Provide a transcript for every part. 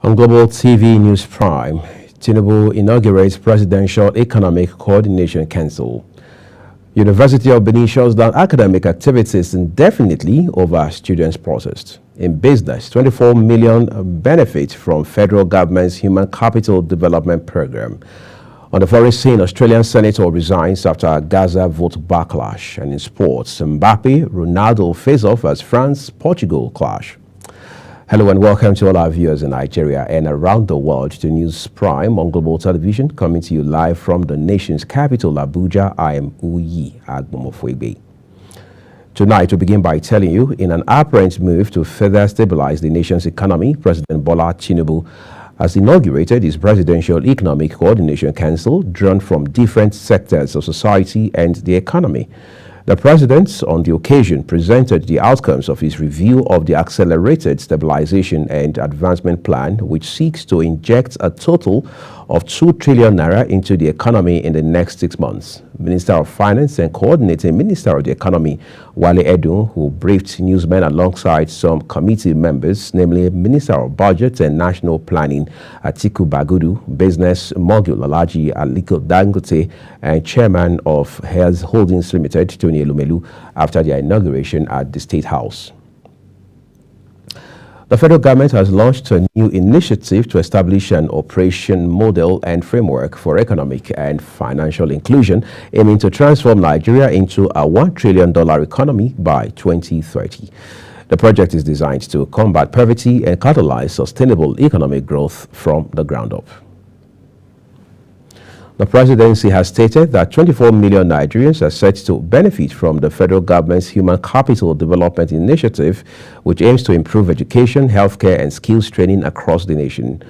On Global TV News Prime, Tinubu inaugurates Presidential Economic Coordination Council. University of Benin shuts down academic activities indefinitely over students' protest. In business, 24 million benefit from federal government's Human Capital Development Program. On the foreign scene, Australian senator resigns after a Gaza vote backlash. And in sports, Mbappe, Ronaldo face off as France-Portugal clash. Hello and welcome to all our viewers in Nigeria and around the world to News Prime on Global Television, coming to you live from the nation's capital, Abuja. I am Uyi Agbomofwebe. Tonight, we begin by telling you, in an apparent move to further stabilize the nation's economy, President Bola Tinubu has inaugurated his Presidential Economic Coordination Council, drawn from different sectors of society and the economy. The president, on the occasion, presented the outcomes of his review of the Accelerated Stabilization and Advancement Plan, which seeks to inject a total of 2 trillion naira into the economy in the next 6 months. Minister of Finance and Coordinating Minister of the Economy, Wale Edun, who briefed newsmen alongside some committee members, namely Minister of Budget and National Planning, Atiku Bagudu, Business Mogul Alhaji Aliko Dangote, and Chairman of Health Holdings Limited, Tony Elumelu, after their inauguration at the State House. The federal government has launched a new initiative to establish an operation model and framework for economic and financial inclusion, aiming to transform Nigeria into a $1 trillion economy by 2030. The project is designed to combat poverty and catalyze sustainable economic growth from the ground up. The presidency has stated that 24 million Nigerians are set to benefit from the federal government's Human Capital Development Initiative, which aims to improve education, healthcare, and skills training across the nation.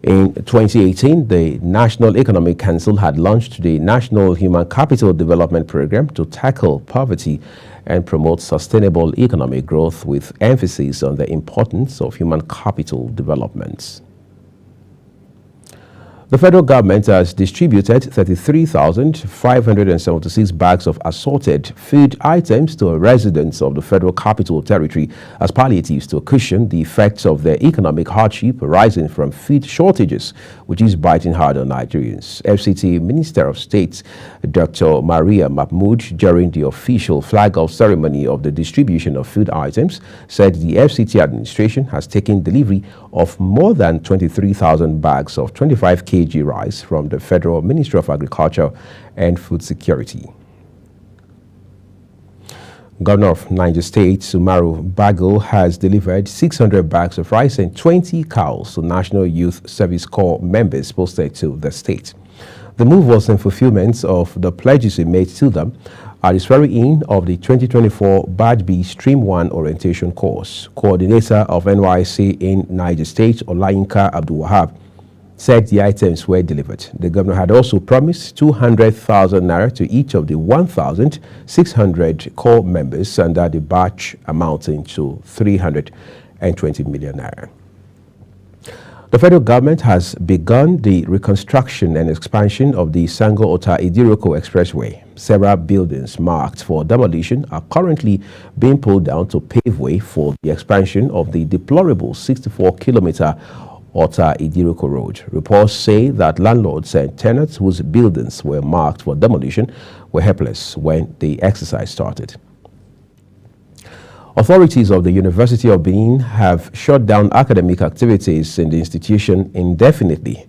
In 2018, the National Economic Council had launched the National Human Capital Development Program to tackle poverty and promote sustainable economic growth, with emphasis on the importance of human capital development. The federal government has distributed 33,576 bags of assorted food items to residents of the Federal Capital Territory as palliatives to cushion the effects of the economic hardship arising from food shortages, which is biting hard on Nigerians. FCT Minister of State Dr. Maria Mahmood, during the official flag-off ceremony of the distribution of food items, said the FCT administration has taken delivery of more than 23,000 bags of 25 kg rice from the Federal Ministry of Agriculture and Food Security. Governor of Niger State, Umaru Bago, has delivered 600 bags of rice and 20 cows to National Youth Service Corps members posted to the state. The move was in fulfillment of the pledges he made to them at the swearing-in of the 2024 Badge B Stream 1 orientation course. Coordinator of NYSC in Niger State, Olayinka Abdul Wahab, said the items were delivered. The governor had also promised 200,000 naira to each of the 1,600 corps members under the batch, amounting to 320 million naira. The federal government has begun the reconstruction and expansion of the Sango-Ota Idiroko Expressway. Several buildings marked for demolition are currently being pulled down to pave way for the expansion of the deplorable 64-kilometer Ota Idiroko Road. Reports say that landlords and tenants whose buildings were marked for demolition were helpless when the exercise started. Authorities of the University of Benin have shut down academic activities in the institution indefinitely.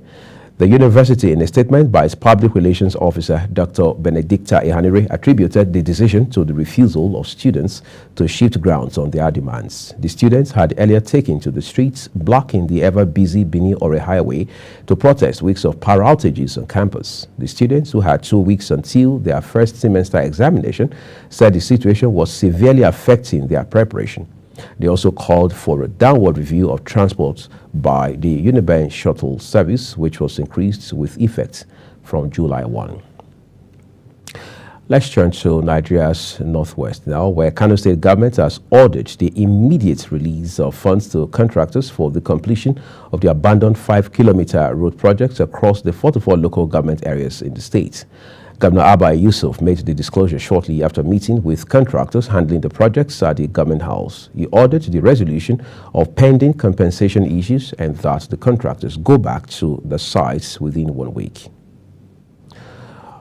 The university, in a statement by its public relations officer, Dr. Benedicta Ihanire, attributed the decision to the refusal of students to shift grounds on their demands. The students had earlier taken to the streets, blocking the ever-busy Benin-Ore highway to protest weeks of power outages on campus. The students, who had 2 weeks until their first semester examination, said the situation was severely affecting their preparation. They also called for a downward review of transport by the Uniben shuttle service, which was increased with effect from July 1. Let's turn to Nigeria's northwest now, where Kano State government has ordered the immediate release of funds to contractors for the completion of the abandoned 5-kilometer road projects across the 44 local government areas in the state. Governor Abba Yusuf made the disclosure shortly after meeting with contractors handling the projects at the Government House. He ordered the resolution of pending compensation issues and that the contractors go back to the sites within 1 week.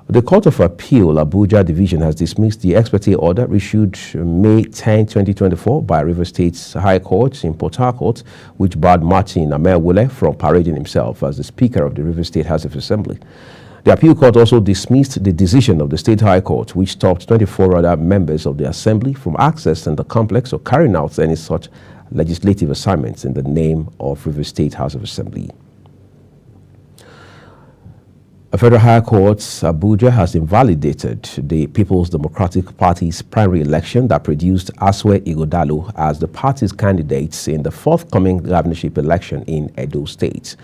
The Court of Appeal Abuja Division has dismissed the ex parte order issued May 10, 2024 by Rivers State's High Court in Port Harcourt, which barred Martin Ameawule from parading himself as the Speaker of the Rivers State House of Assembly. The appeal court also dismissed the decision of the State High Court, which stopped 24 other members of the Assembly from accessing the complex or carrying out any such legislative assignments in the name of Rivers State House of Assembly. A Federal High Court, Abuja, has invalidated the People's Democratic Party's primary election that produced Asue Ighodalo as the party's candidates in the forthcoming governorship election in Edo State.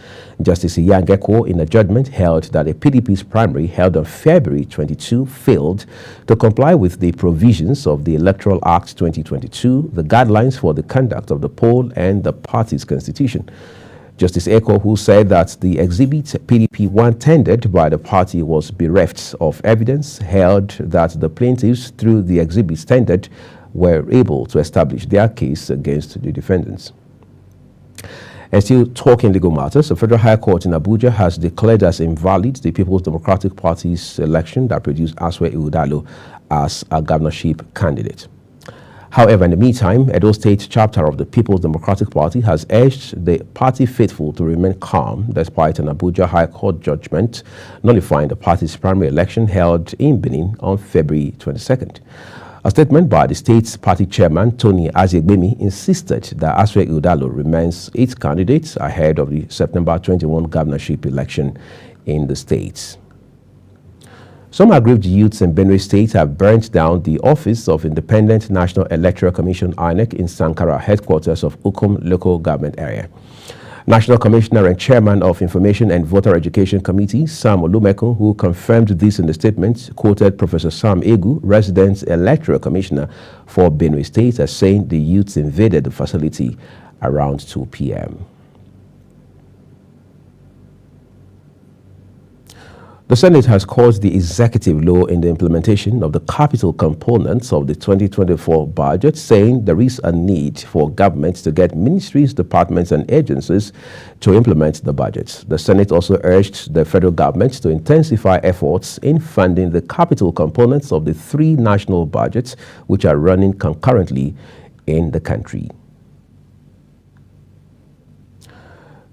Justice Iyangeko, in a judgment, held that the PDP's primary held on February 22 failed to comply with the provisions of the Electoral Act 2022, the guidelines for the conduct of the poll, and the party's constitution. Justice Eko, who said that the exhibit PDP-1 tendered by the party was bereft of evidence, held that the plaintiffs, through the exhibits tendered, were able to establish their case against the defendants. And still talking legal matters, the Federal High Court in Abuja has declared as invalid the People's Democratic Party's election that produced Asue Ighodalo as a governorship candidate. However, in the meantime, Edo State chapter of the People's Democratic Party has urged the party faithful to remain calm despite an Abuja High Court judgment nullifying the party's primary election held in Benin on February 22nd. A statement by the state's party chairman, Tony Azegbemi, insisted that Asue Ighodalo remains its candidate ahead of the September 21 governorship election in the state. Some aggrieved youths in Benue State have burnt down the office of Independent National Electoral Commission (INEC) in Sankara, headquarters of Ukum local government area. National Commissioner and Chairman of Information and Voter Education Committee, Sam Olumekun, who confirmed this in the statement, quoted Professor Sam Egu, resident electoral commissioner for Benue State, as saying the youths invaded the facility around 2 p.m. The Senate has called the executive law in the implementation of the capital components of the 2024 budget, saying there is a need for governments to get ministries, departments, and agencies to implement the budget. The Senate also urged the federal government to intensify efforts in funding the capital components of the 3 national budgets, which are running concurrently in the country.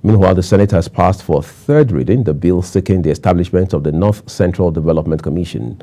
Meanwhile, the Senate has passed for third reading the bill seeking the establishment of the North Central Development Commission.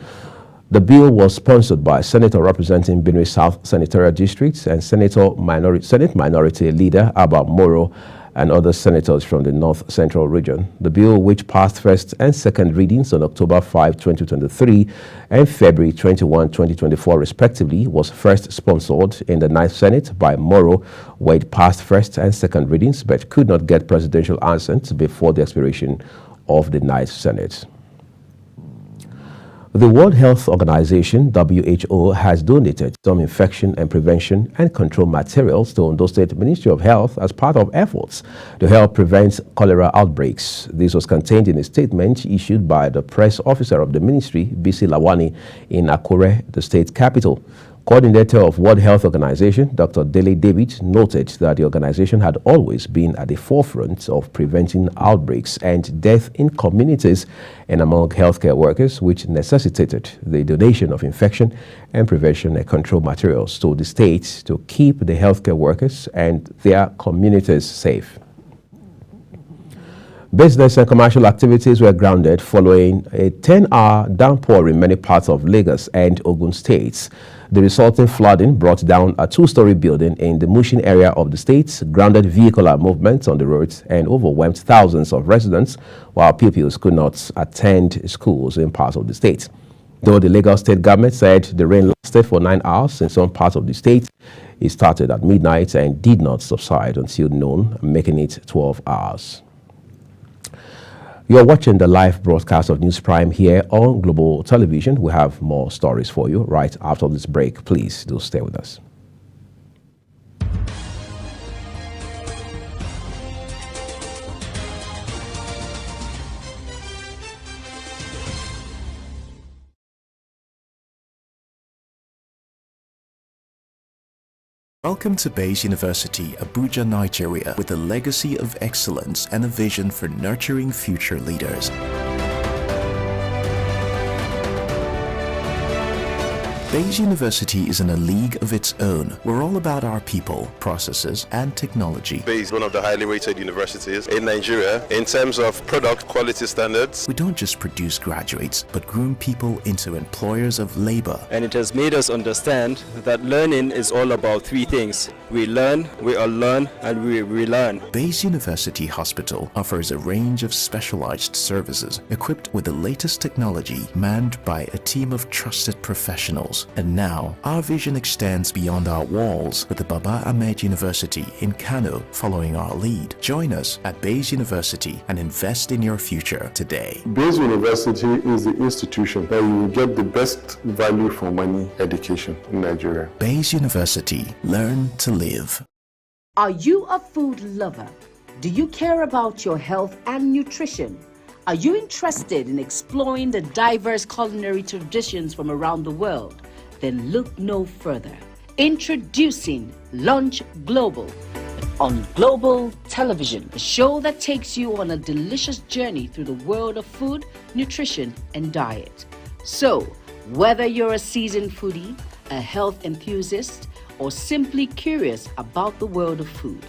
The bill was sponsored by Senator representing Benue South Senatorial District and Senate Minority Leader Abba Moro and other senators from the North Central region. The bill, which passed first and second readings on October 5, 2023 and February 21, 2024 respectively, was first sponsored in the 9th Senate by Moro, where it passed first and second readings but could not get presidential assent before the expiration of the 9th Senate. The World Health Organization, WHO, has donated some infection and prevention and control materials to Ondo State Ministry of Health as part of efforts to help prevent cholera outbreaks. This was contained in a statement issued by the press officer of the ministry, Bisi Lawani, in Akure, the state capital. Coordinator of World Health Organization, Dr. Dele David, noted that the organization had always been at the forefront of preventing outbreaks and death in communities and among healthcare workers, which necessitated the donation of infection and prevention and control materials to the states to keep the healthcare workers and their communities safe. Business and commercial activities were grounded following a 10-hour downpour in many parts of Lagos and Ogun states. The resulting flooding brought down a 2-story building in the Mushin area of the state, grounded vehicular movements on the roads, and overwhelmed thousands of residents, while pupils could not attend schools in parts of the state. Though the Lagos state government said the rain lasted for 9 hours in some parts of the state, it started at midnight and did not subside until noon, making it 12 hours. You're watching the live broadcast of News Prime here on Global Television. We have more stories for you right after this break. Please do stay with us. Welcome to Bayes University, Abuja, Nigeria, with a legacy of excellence and a vision for nurturing future leaders. Bayes University is in a league of its own. We're all about our people, processes, and technology. Bayes is one of the highly rated universities in Nigeria in terms of product quality standards. We don't just produce graduates, but groom people into employers of labor. And it has made us understand that learning is all about three things. We learn, we unlearn, and we relearn. Bayes University Hospital offers a range of specialized services equipped with the latest technology, manned by a team of trusted professionals. And now, our vision extends beyond our walls with the Baba Ahmed University in Kano following our lead. Join us at Bayes University and invest in your future today. Bayes University is the institution that you will get the best value for money education in Nigeria. Bayes University. Learn to live. Are you a food lover? Do you care about your health and nutrition? Are you interested in exploring the diverse culinary traditions from around the world? Then look no further. Introducing Lunch Global on Global Television, a show that takes you on a delicious journey through the world of food, nutrition, and diet. So, whether you're a seasoned foodie, a health enthusiast, or simply curious about the world of food,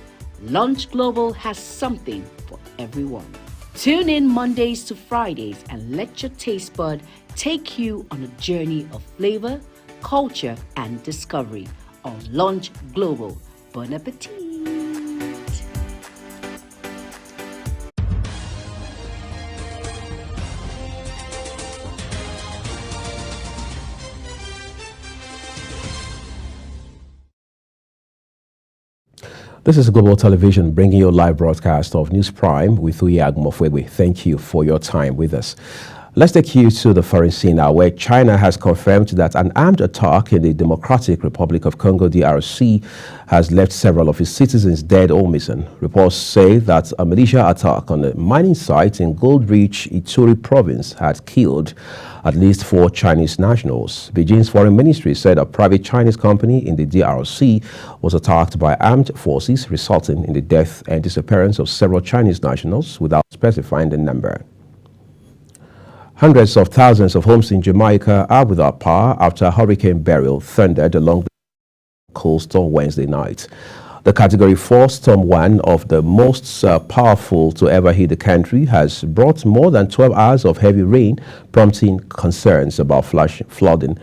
Lunch Global has something for everyone. Tune in Mondays to Fridays and let your taste bud take you on a journey of flavor, culture, and discovery on Lunch Global. Bon appetit! This is Global Television bringing you a live broadcast of News Prime with Uye Agumofwegwe. Thank you for your time with us. Let's take you to the foreign scene now, where China has confirmed that an armed attack in the Democratic Republic of Congo, DRC, has left several of its citizens dead or missing. Reports say that a militia attack on a mining site in Gold-rich Ituri province had killed at least 4 Chinese nationals. Beijing's foreign ministry said a private Chinese company in the DRC was attacked by armed forces, resulting in the death and disappearance of several Chinese nationals without specifying the number. Hundreds of thousands of homes in Jamaica are without power after Hurricane Beryl thundered along the coast on Wednesday night. The Category 4 storm, one of the most powerful to ever hit the country, has brought more than 12 hours of heavy rain, prompting concerns about flooding.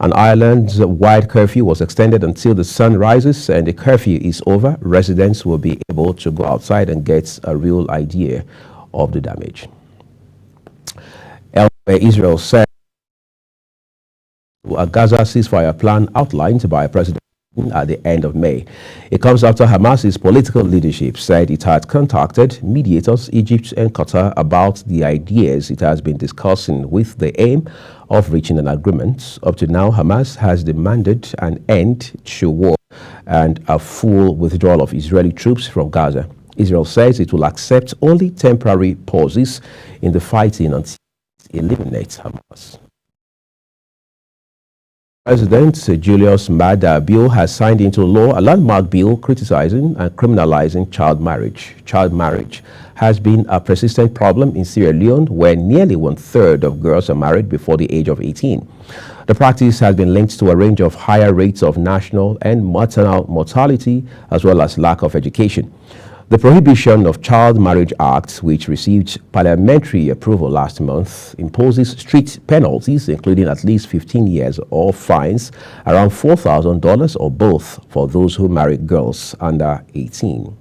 An island-wide curfew was extended until the sun rises, and the curfew is over. Residents will be able to go outside and get a real idea of the damage. Israel said a Gaza ceasefire plan outlined by President at the end of May. It comes after Hamas's political leadership said it had contacted mediators, Egypt and Qatar, about the ideas it has been discussing with the aim of reaching an agreement. Up to now, Hamas has demanded an end to war and a full withdrawal of Israeli troops from Gaza. Israel says it will accept only temporary pauses in the fighting until it eliminates Hamas. President Julius Maada Bio has signed into law a landmark bill criticizing and criminalizing child marriage. Child marriage has been a persistent problem in Sierra Leone, where nearly 1/3 of girls are married before the age of 18. The practice has been linked to a range of higher rates of national and maternal mortality, as well as lack of education. The Prohibition of Child Marriage Act, which received parliamentary approval last month, imposes strict penalties, including at least 15 years or fines around $4,000 or both for those who marry girls under 18.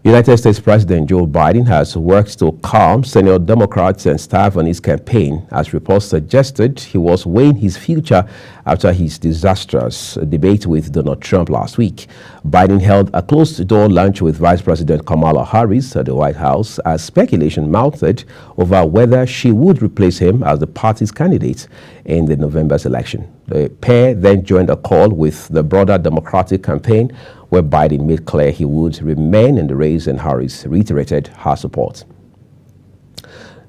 United States President Joe Biden has worked to calm Senate Democrats and staff on his campaign, as reports suggested he was weighing his future after his disastrous debate with Donald Trump last week. Biden held a closed-door lunch with Vice President Kamala Harris at the White House as speculation mounted over whether she would replace him as the party's candidate in the November's election. The pair then joined a call with the broader Democratic campaign, where Biden made clear he would remain in the race and Harris reiterated her support.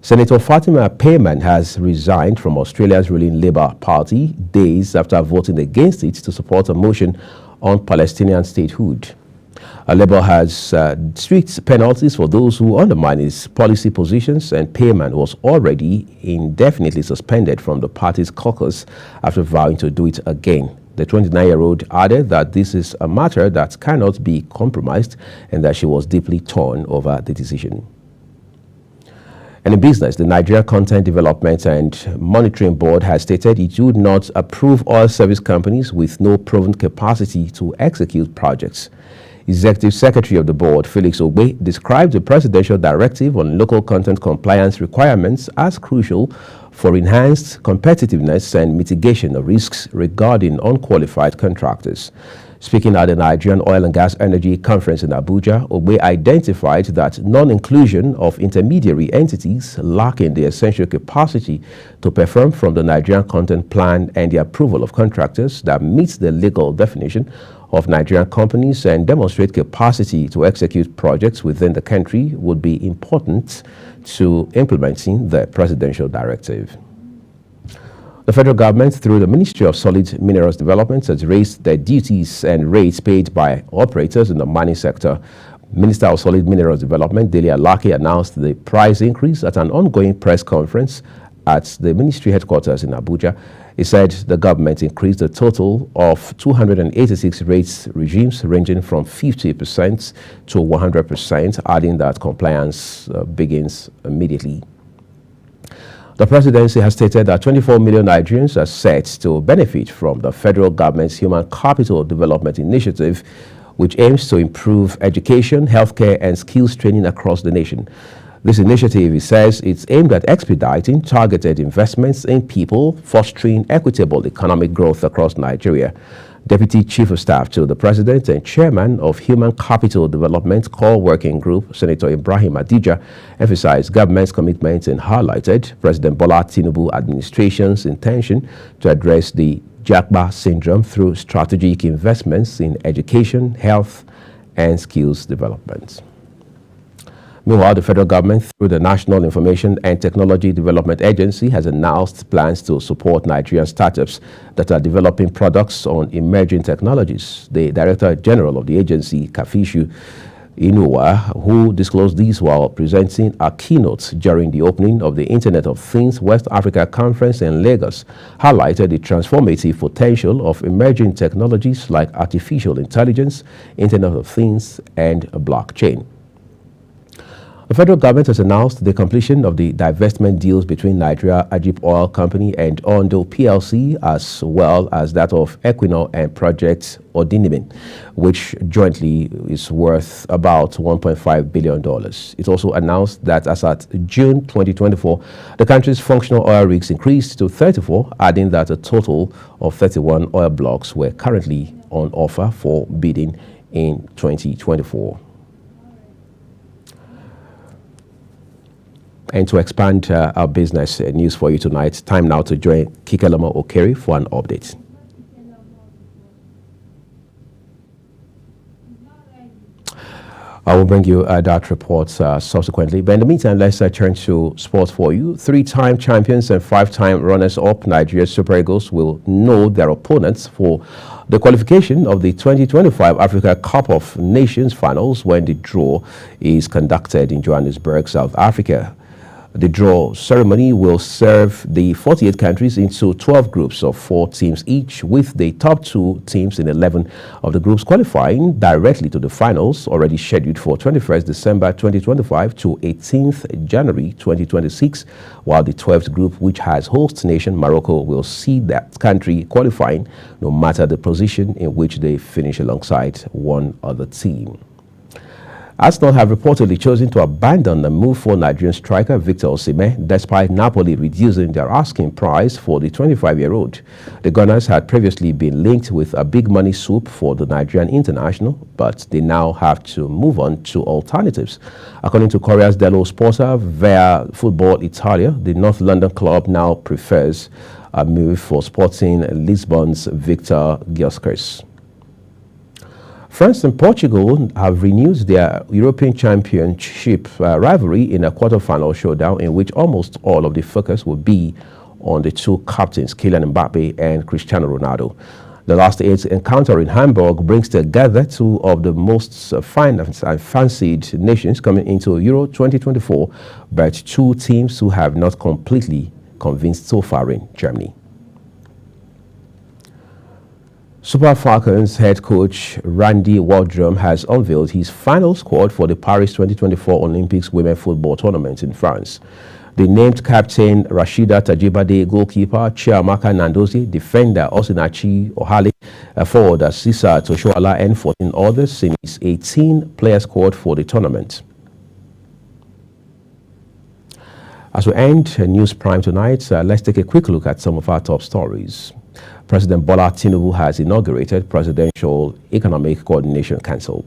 Senator Fatima Payman has resigned from Australia's ruling Labour Party days after voting against it to support a motion on Palestinian statehood. Labour has strict penalties for those who undermine its policy positions, and Payman was already indefinitely suspended from the party's caucus after vowing to do it again. The 29-year-old added that this is a matter that cannot be compromised and that she was deeply torn over the decision. And in business, the Nigeria Content Development and Monitoring Board has stated it would not approve oil service companies with no proven capacity to execute projects. Executive Secretary of the board, Felix Ogbe, described the presidential directive on local content compliance requirements as crucial for enhanced competitiveness and mitigation of risks regarding unqualified contractors. Speaking at the Nigerian Oil and Gas Energy Conference in Abuja, Ogbe identified that non-inclusion of intermediary entities lacking the essential capacity to perform from the Nigerian Content Plan and the approval of contractors that meets the legal definition of Nigerian companies and demonstrate capacity to execute projects within the country would be important to implementing the presidential directive. The federal government, through the Ministry of Solid Minerals Development, has raised the duties and rates paid by operators in the mining sector. Minister of Solid Minerals Development, Dele Alake, announced the price increase at an ongoing press conference at the ministry headquarters in Abuja. He said the government increased a total of 286 rates regimes ranging from 50% to 100%, adding that compliance begins immediately. The presidency has stated that 24 million Nigerians are set to benefit from the federal government's Human Capital Development Initiative, which aims to improve education, healthcare, and skills training across the nation. This initiative, he says, it's aimed at expediting targeted investments in people, fostering equitable economic growth across Nigeria. Deputy Chief of Staff to the President and Chairman of Human Capital Development Core Working Group, Senator Ibrahim Adija, emphasized government's commitment and highlighted President Bola Tinubu administration's intention to address the Jagba syndrome through strategic investments in education, health, and skills development. Meanwhile, the federal government, through the National Information and Technology Development Agency, has announced plans to support Nigerian startups that are developing products on emerging technologies. The Director General of the agency, Kafishu Inuwa, who disclosed these while presenting a keynote during the opening of the Internet of Things West Africa Conference in Lagos, highlighted the transformative potential of emerging technologies like artificial intelligence, Internet of Things, and blockchain. The federal government has announced the completion of the divestment deals between Nigeria Ajib Oil Company and Ondo PLC, as well as that of Equinor and Project Odinimin, which jointly is worth about $1.5 billion. It also announced that as at June 2024, the country's functional oil rigs increased to 34, adding that a total of 31 oil blocks were currently on offer for bidding in 2024. And to expand our business news for you tonight, time now to join Kikelama Okeri for an update. I will bring you that report subsequently. But in the meantime, let's turn to sports for you. 3-time champions and 5-time runners-up Nigeria Super Eagles will know their opponents for the qualification of the 2025 Africa Cup of Nations finals when the draw is conducted in Johannesburg, South Africa. The draw ceremony will serve the 48 countries into 12 groups of 4 teams each, with the top 2 teams in 11 of the groups qualifying directly to the finals, already scheduled for 21st December 2025 to 18th January 2026, while the 12th group, which has host nation Morocco, will see that country qualifying no matter the position in which they finish alongside one other team. Arsenal have reportedly chosen to abandon the move for Nigerian striker Victor Osimhen, despite Napoli reducing their asking price for the 25-year-old. The Gunners had previously been linked with a big money swoop for the Nigerian international, but they now have to move on to alternatives. According to Corriere dello Sport via Football Italia, the North London club now prefers a move for Sporting Lisbon's Victor Gyökeres. France and Portugal have renewed their European Championship rivalry in a quarter-final showdown in which almost all of the focus will be on the 2 captains, Kylian Mbappe and Cristiano Ronaldo. The last 8 encounter in Hamburg brings together 2 of the most fancied nations coming into Euro 2024, but 2 teams who have not completely convinced so far in Germany. Super Falcons head coach Randy Waldrum has unveiled his final squad for the Paris 2024 Olympics Women Football Tournament in France. The named captain Rashida Tajibade, goalkeeper Chiamaka Nandozie, defender Osinachi Ohale, forward Sisa Toshoala, and 14 others in his 18-player squad for the tournament. As we end News Prime tonight, let's take a quick look at some of our top stories. President Bola Tinubu has inaugurated Presidential Economic Coordination Council.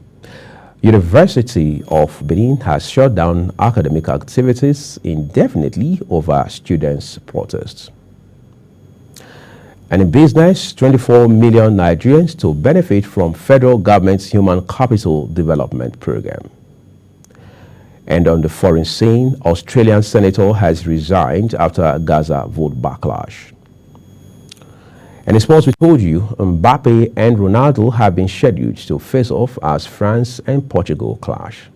University of Benin has shut down academic activities indefinitely over students' protests. And in business, 24 million Nigerians to benefit from federal government's Human Capital Development Program. And on the foreign scene, Australian senator has resigned after Gaza vote backlash. And in sports, we told you Mbappe and Ronaldo have been scheduled to face off as France and Portugal clash.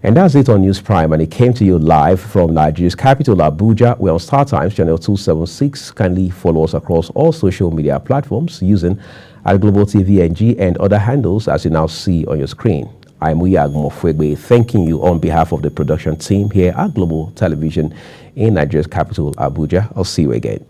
And that's it on News Prime, and it came to you live from Nigeria's capital, Abuja. We're on StarTimes channel 276. Kindly follow us across all social media platforms using Global TV NG and other handles as you now see on your screen. I'm Uyag Mofwegbe, thanking you on behalf of the production team here at Global Television in Nigeria's capital, Abuja. I'll see you again.